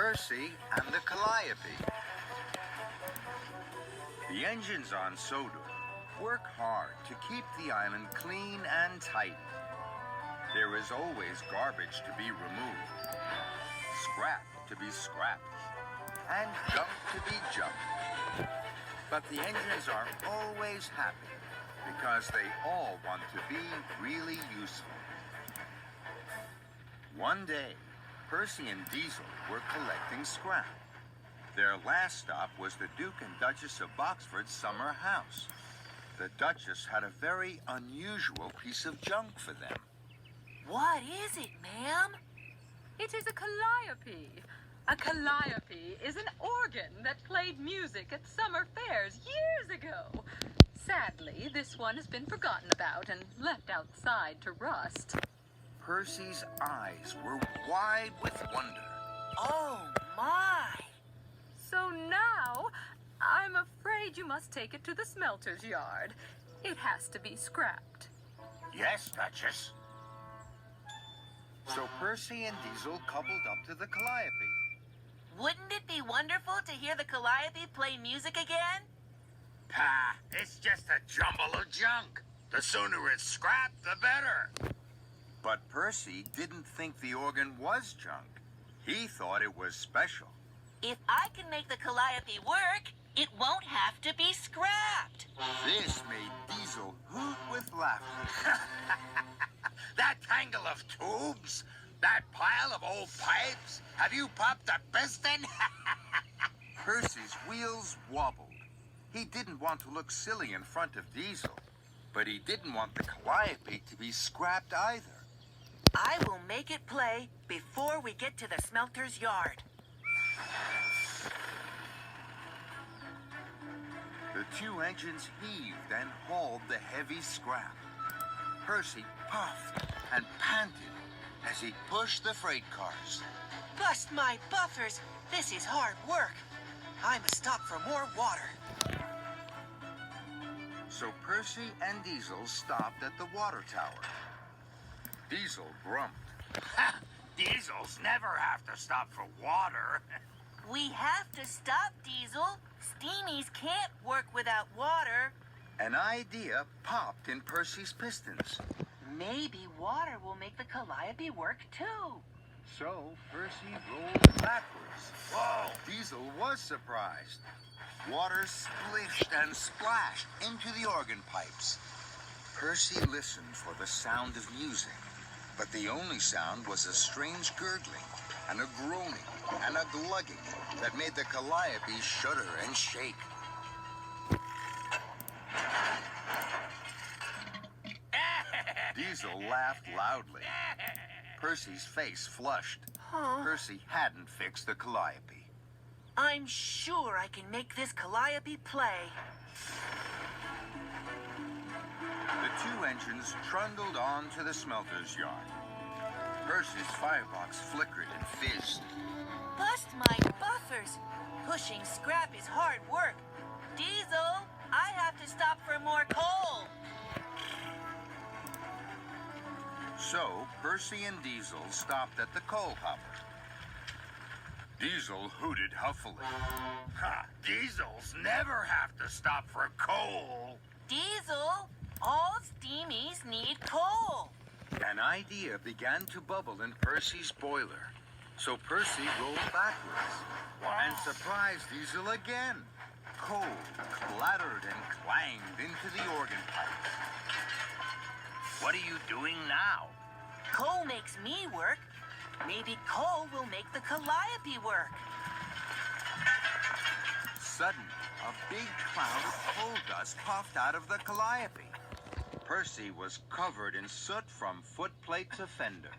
Percy and the calliope. The engines on Sodor work hard to keep the island clean and tidy. There is always garbage to be removed, scrap to be scrapped, and junk to be junked. But the engines are always happy because they all want to be really useful. One day, Percy and Diesel were collecting scrap. Their last stop was the Duke and Duchess of Boxford's summer house. The Duchess had a very unusual piece of junk for them. What is it, ma'am? It is a calliope. A calliope is an organ that played music at summer fairs years ago. Sadly, this one has been forgotten about and left outside to rust. Percy's eyes were wide with wonder. Oh, my. So now, I'm afraid you must take it to the smelter's yard. It has to be scrapped. Yes, Duchess. So Percy and Diesel coupled up to the calliope. Wouldn't it be wonderful to hear the calliope play music again? Pah, it's just a jumble of junk. The sooner it's scrapped, the better. But Percy didn't think the organ was junk. He thought it was special. If I can make the calliope work, it won't have to be scrapped. This made Diesel hoot with laughter. That tangle of tubes? That pile of old pipes? Have you popped a piston? Percy's wheels wobbled. He didn't want to look silly in front of Diesel, but he didn't want the calliope to be scrapped either. I will make it play before we get to the smelter's yard. The two engines heaved and hauled the heavy scrap. Percy puffed and panted as he pushed the freight cars. Bust my buffers! This is hard work. I must stop for more water. So Percy and Diesel stopped at the water tower. Diesel grumped. Ha! Diesels never have to stop for water. We have to stop, Diesel. Steamies can't work without water. An idea popped in Percy's pistons. Maybe water will make the calliope work too. So Percy rolled backwards. Whoa! Diesel was surprised. Water splished and splashed into the organ pipes. Percy listened for the sound of music, but the only sound was a strange gurgling and a groaning and a glugging that made the calliope shudder and shake. Diesel laughed loudly. Percy's face flushed. Huh? Percy hadn't fixed the calliope. I'm sure I can make this calliope play. The two engines trundled on to the smelter's yard. Percy's firebox flickered and fizzed. Bust my buffers! Pushing scrap is hard work. Diesel, I have to stop for more coal. So Percy and Diesel stopped at the coal hopper. Diesel hooted huffily. Ha! Diesels never have to stop for coal. Diesel, all steamies need coal. An idea began to bubble in Percy's boiler. So Percy rolled backwards and surprised Diesel again. Coal clattered and clanged into the organ pipes. What are you doing now? Coal makes me work. Maybe coal will make the calliope work. Suddenly, a big cloud of coal dust puffed out of the calliope. Percy was covered in soot from footplate to fender.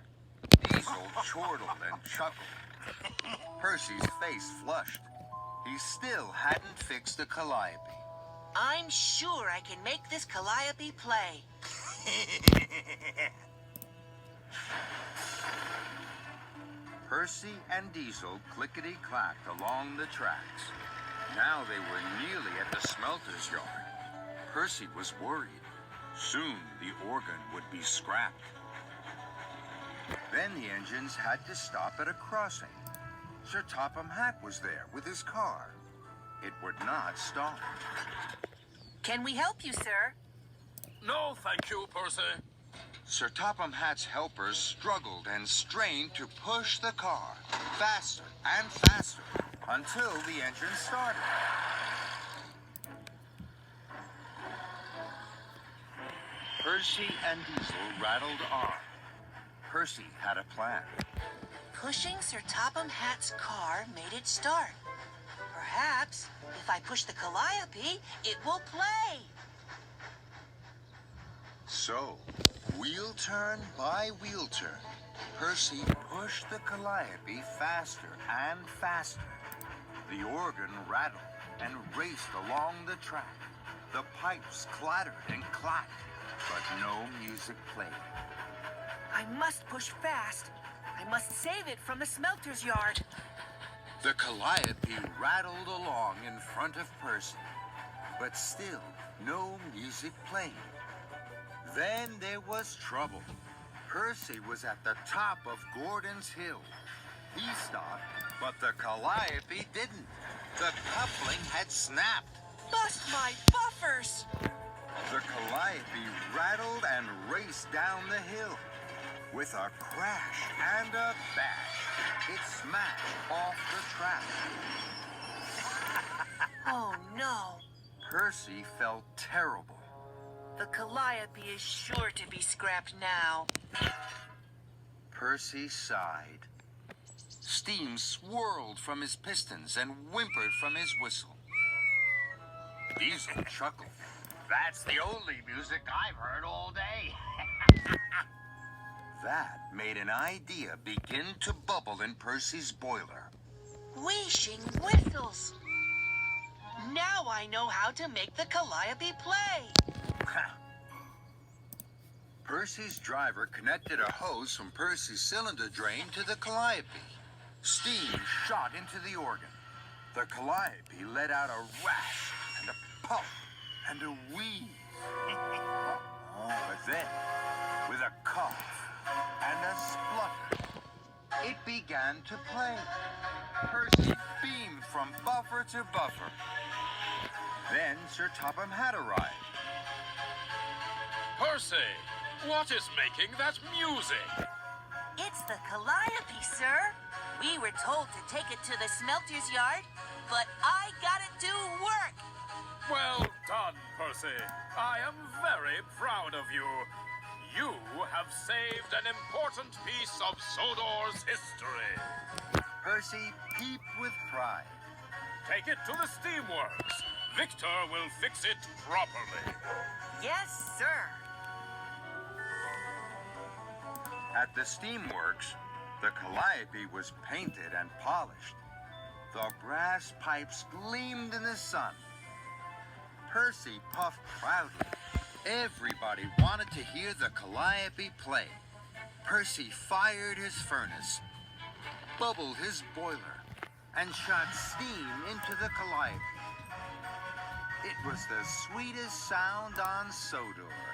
Diesel chortled and chuckled. Percy's face flushed. He still hadn't fixed the calliope. I'm sure I can make this calliope play. Percy and Diesel clickety-clacked along the tracks. Now they were nearly at the smelter's yard. Percy was worried. Soon the organ would be scrapped. Then the engines had to stop at a crossing. Sir Topham Hatt was there with his car. It would not stop. Can we help you, sir? No, thank you, Percy. Sir Topham Hatt's helpers struggled and strained to push the car faster and faster until the engine started. Percy and Diesel rattled on. Percy had a plan. Pushing Sir Topham Hatt's car made it start. Perhaps, if I push the calliope, it will play. So, wheel turn by wheel turn, Percy pushed the calliope faster and faster. The organ rattled and raced along the track. The pipes clattered and clacked, but no music played. I must push fast. I must save it from the smelter's yard. The calliope rattled along in front of Percy, but still no music played. Then there was trouble. Percy was at the top of Gordon's Hill. He stopped, but the calliope didn't. The coupling had snapped. Bust my buffers! The calliope rattled and raced down the hill. With a crash and a bash, it smashed off the track. Oh, no. Percy felt terrible. The calliope is sure to be scrapped now. Percy sighed. Steam swirled from his pistons and whimpered from his whistle. Diesel chuckled. That's the only music I've heard all day. That made an idea begin to bubble in Percy's boiler. Wheeshing whistles. Now I know how to make the calliope play. Percy's driver connected a hose from Percy's cylinder drain to the calliope. Steam shot into the organ. The calliope let out a rash and a puff and a wheeze. But then, with a cough and a splutter, it began to play. Percy beamed from buffer to buffer. Then Sir Topham Hatt arrived. Percy, what is making that music? It's the calliope, sir. We were told to take it to the smelter's yard, but I got it to work. Well done, Percy. I am very proud of you. You have saved an important piece of Sodor's history. Percy peeped with pride. Take it to the steamworks. Victor will fix it properly. Yes, sir. At the steamworks, the calliope was painted and polished. The brass pipes gleamed in the sun. Percy puffed proudly. Everybody wanted to hear the calliope play. Percy fired his furnace, bubbled his boiler, and shot steam into the calliope. It was the sweetest sound on Sodor.